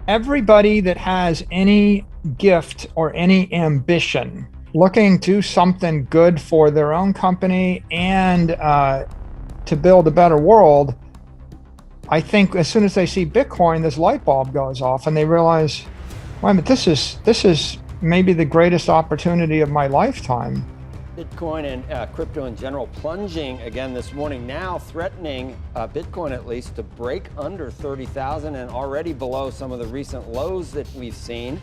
Everybody that has any gift or any ambition looking to do something good for their own company and to build a better world, I think as soon as they see Bitcoin, this light bulb goes off and they realize, wait a minute, this is maybe the greatest opportunity of my lifetime. Bitcoin and crypto in general plunging again this morning, now threatening Bitcoin at least to break under 30,000 and already below some of the recent lows that we've seen.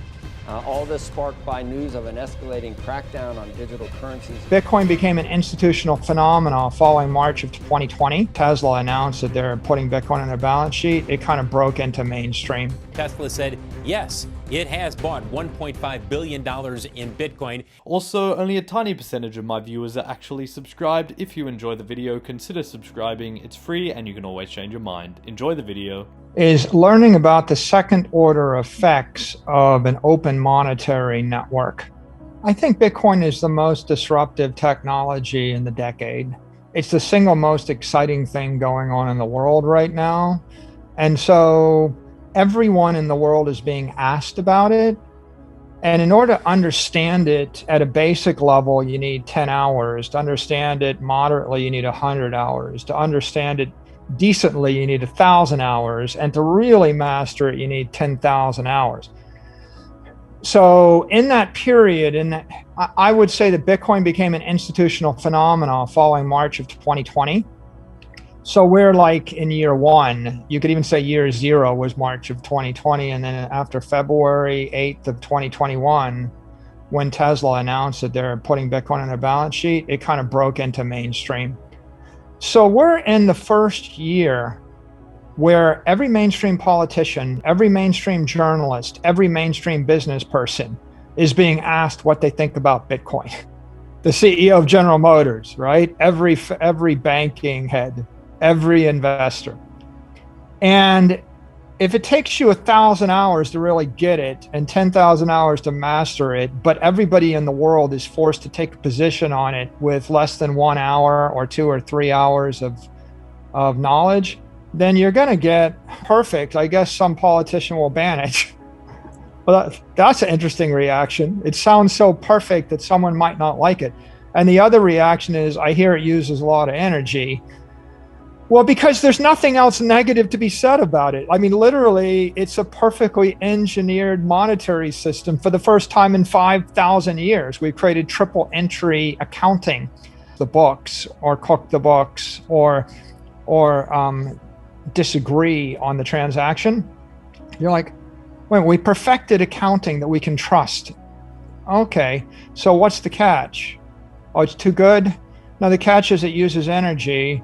All this sparked by news of an escalating crackdown on digital currencies. Bitcoin became an institutional phenomenon following March of 2020. Tesla announced that they're putting Bitcoin on their balance sheet. It kind of broke into mainstream. Tesla said, yes, it has bought $1.5 billion in Bitcoin. Also, only a tiny percentage of my viewers are actually subscribed. If you enjoy the video, consider subscribing. It's free and you can always change your mind. Enjoy the video. Is learning about the second order effects of an open monetary network. I think Bitcoin is the most disruptive technology in the decade. It's the single most exciting thing going on in the world right now. And so everyone in the world is being asked about it. And in order to understand it at a basic level, you need 10 hours. To understand it moderately, you need 100 hours. To understand it decently, you need 1,000 hours. And to really master it, you need 10,000 hours. So in that period, I would say that Bitcoin became an institutional phenomenon following March of 2020. So we're like in year one. You could even say year zero was March of 2020. And then after February 8th of 2021, when Tesla announced that they're putting Bitcoin on their balance sheet, it kind of broke into mainstream. So we're in the first year where every mainstream politician, every mainstream journalist, every mainstream business person is being asked what they think about Bitcoin. The CEO of General Motors, right? Every banking head, every investor. And if it takes you 1,000 hours to really get it and 10,000 hours to master it, but everybody in the world is forced to take a position on it with less than 1 hour or 2 or 3 hours of knowledge, then you're going to get perfect. I guess some politician will ban it. Well, that's an interesting reaction. It sounds so perfect that someone might not like it. And the other reaction is, I hear it uses a lot of energy. Well, because there's nothing else negative to be said about it. I mean, literally, it's a perfectly engineered monetary system. For the first time in 5,000 years, we've created triple entry accounting, the books, or cook the books, or disagree on the transaction. You're like, wait, we perfected accounting that we can trust. Okay, so what's the catch? Oh, it's too good? No, the catch is it uses energy.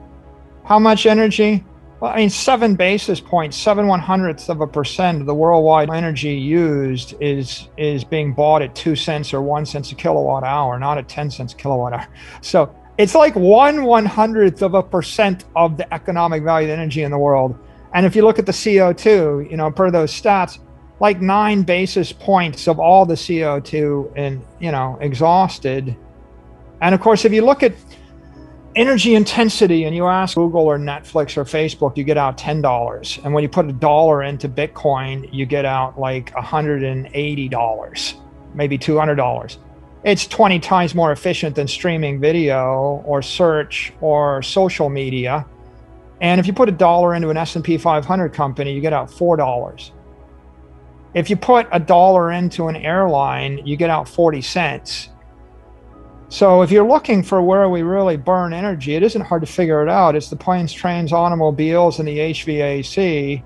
How much energy? Well, I mean, 7 basis points, 0.07% of the worldwide energy used is being bought at 2 cents or 1 cent a kilowatt hour, not at 10 cents a kilowatt hour. So it's like 1/100% of the economic value of energy in the world. And if you look at the CO2, per those stats, like 9 basis points of all the CO2 exhausted. And of course, if you look at energy intensity and you ask Google or Netflix or Facebook, you get out $10. And when you put $1 into Bitcoin, you get out like $180, maybe $200. It's 20 times more efficient than streaming video or search or social media. And if you put $1 into an S&P 500 company, you get out $4. If you put $1 into an airline, you get out 40 cents. So if you're looking for where we really burn energy, it isn't hard to figure it out. It's the planes, trains, automobiles, and the HVAC.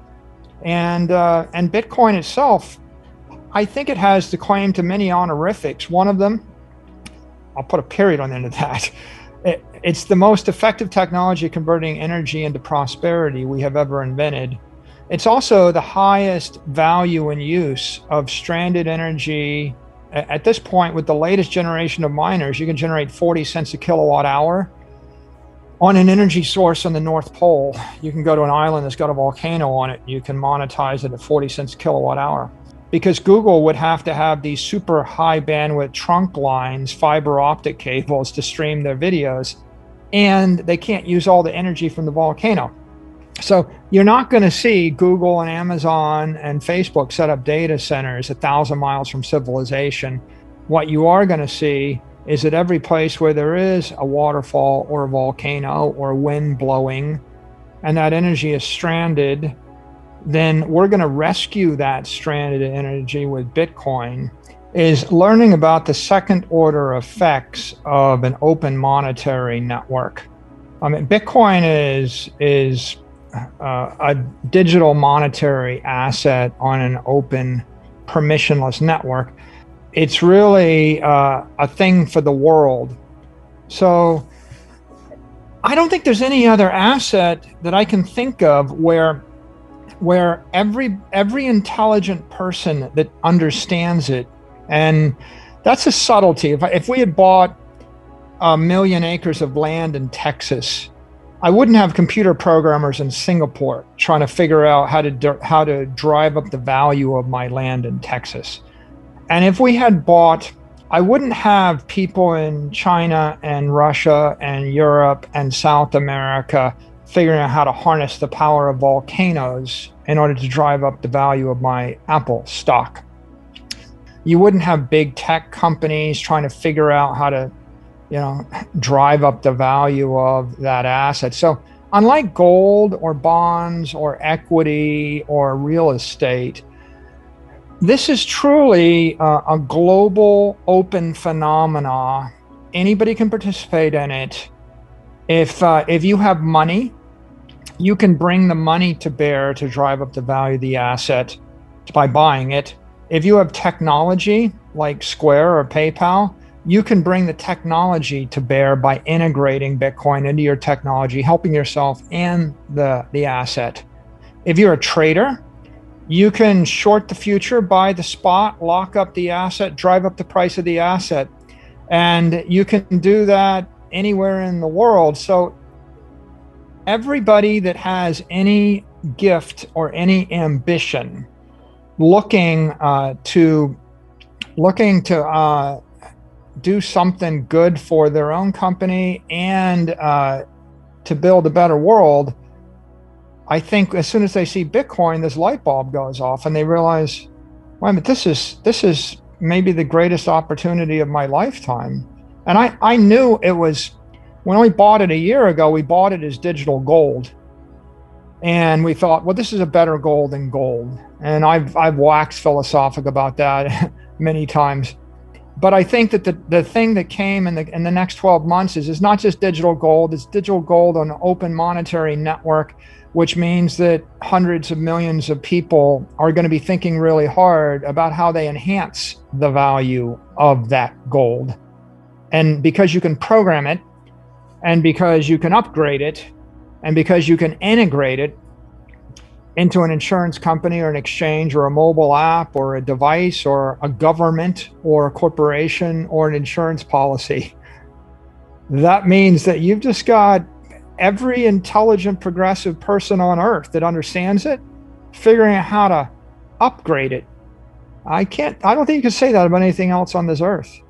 And Bitcoin itself, I think it has the claim to many honorifics. One of them, I'll put a period on the end of that. It's the most effective technology converting energy into prosperity we have ever invented. It's also the highest value and use of stranded energy. At this point, with the latest generation of miners, you can generate 40 cents a kilowatt hour on an energy source on the North Pole. You can go to an island that's got a volcano on it. You can monetize it at 40 cents a kilowatt hour. Because Google would have to have these super high bandwidth trunk lines, fiber optic cables to stream their videos, and they can't use all the energy from the volcano. So you're not going to see Google and Amazon and Facebook set up data centers 1,000 miles from civilization. What you are going to see is that every place where there is a waterfall or a volcano or wind blowing and that energy is stranded, then we're going to rescue that stranded energy with Bitcoin, is learning about the second order effects of an open monetary network. I mean, Bitcoin is a digital monetary asset on an open, permissionless network. It's really a thing for the world. So I don't think there's any other asset that I can think of where every intelligent person that understands it, and that's a subtlety. If we had bought 1 million acres of land in Texas, I wouldn't have computer programmers in Singapore trying to figure out how to drive up the value of my land in Texas. And if we had bought, I wouldn't have people in China and Russia and Europe and South America figuring out how to harness the power of volcanoes in order to drive up the value of my Apple stock. You wouldn't have big tech companies trying to figure out how to, drive up the value of that asset. So unlike gold or bonds or equity or real estate, this is truly a global open phenomena. Anybody can participate in it. If you have money, you can bring the money to bear to drive up the value of the asset by buying it. If you have technology like Square or PayPal, you can bring the technology to bear by integrating Bitcoin into your technology, helping yourself and the asset. If you're a trader, you can short the future, buy the spot, lock up the asset, drive up the price of the asset. And you can do that anywhere in the world. So everybody that has any gift or any ambition looking to do something good for their own company and to build a better world, I think as soon as they see Bitcoin, this light bulb goes off and they realize, wait a minute, this is maybe the greatest opportunity of my lifetime. And I knew it was, when we bought it a year ago, we bought it as digital gold. And we thought, well, this is a better gold than gold. And I've waxed philosophical about that many times. But I think that the thing that came in the next 12 months is not just digital gold, it's digital gold on an open monetary network, which means that hundreds of millions of people are going to be thinking really hard about how they enhance the value of that gold. And because you can program it, and because you can upgrade it, and because you can integrate it into an insurance company or an exchange or a mobile app or a device or a government or a corporation or an insurance policy, that means that you've just got every intelligent, progressive person on earth that understands it, figuring out how to upgrade it. I don't think you can say that about anything else on this earth.